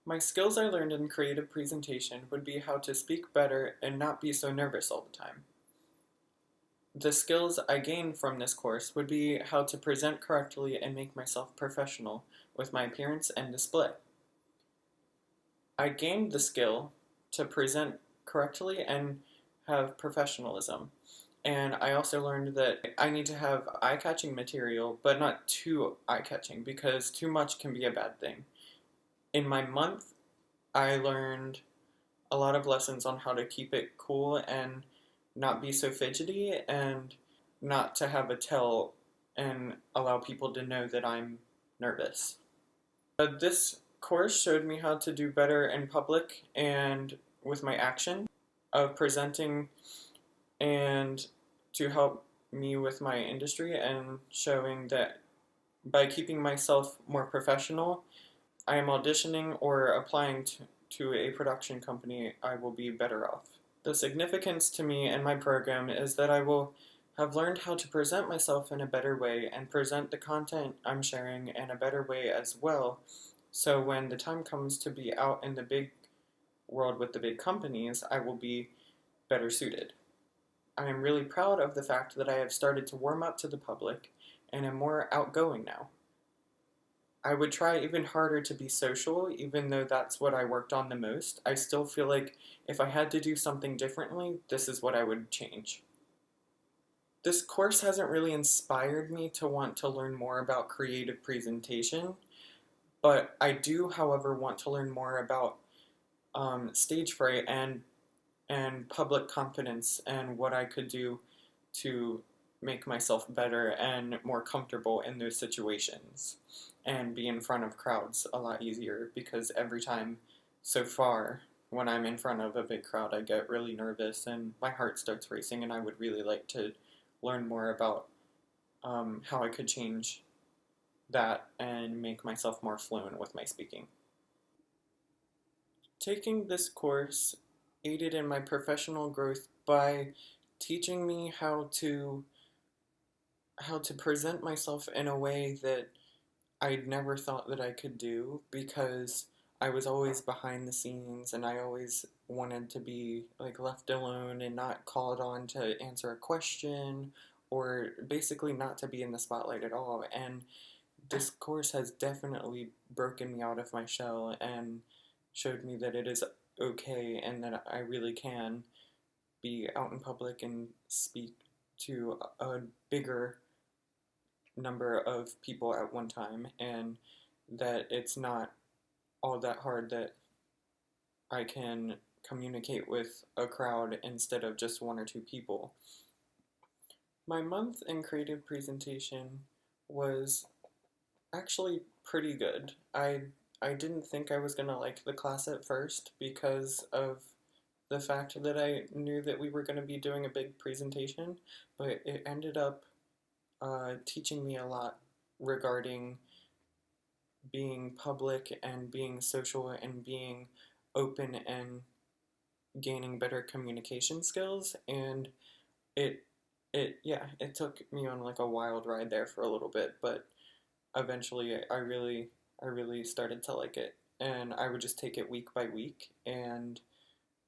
My skills I learned in creative presentation would be how to speak better and not be so nervous all the time. The skills I gained from this course would be how to present correctly and make myself professional with my appearance and display. I gained the skill to present correctly and have professionalism. And I also learned that I need to have eye-catching material, but not too eye-catching because too much can be a bad thing. In my month, I learned a lot of lessons on how to keep it cool and not be so fidgety and not to have a tell and allow people to know that I'm nervous. This course showed me how to do better in public and with my action of presenting and to help me with my industry and showing that by keeping myself more professional, I am auditioning or applying to a production company, I will be better off. The significance to me and my program is that I will have learned how to present myself in a better way and present the content I'm sharing in a better way as well. So when the time comes to be out in the big world with the big companies, I will be better suited. I am really proud of the fact that I have started to warm up to the public and am more outgoing now. I would try even harder to be social, even though that's what I worked on the most. I still feel like if I had to do something differently, this is what I would change. This course hasn't really inspired me to want to learn more about creative presentation, but I do, however, want to learn more about stage fright and public confidence and what I could do to make myself better and more comfortable in those situations and be in front of crowds a lot easier because every time so far when I'm in front of a big crowd I get really nervous and my heart starts racing and I would really like to learn more about how I could change that and make myself more fluent with my speaking. Taking this course aided in my professional growth by teaching me how to present myself in a way that I'd never thought that I could do because I was always behind the scenes and I always wanted to be like left alone and not called on to answer a question or basically not to be in the spotlight at all. And this course has definitely broken me out of my shell and showed me that it is okay and that I really can be out in public and speak to a bigger number of people at one time and that it's not all that hard that I can communicate with a crowd instead of just one or two people. My month in creative presentation was actually pretty good. I didn't think I was gonna like the class at first because of the fact that I knew that we were going to be doing a big presentation, but it ended up teaching me a lot regarding being public and being social and being open and gaining better communication skills. And it it took me on like a wild ride there for a little bit, but eventually I really started to like it, and I would just take it week by week. And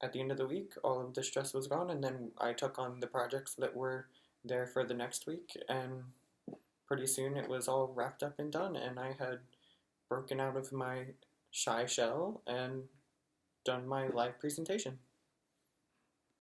at the end of the week, all of the stress was gone, and then I took on the projects that were there for the next week, and pretty soon it was all wrapped up and done, and I had broken out of my shy shell and done my live presentation.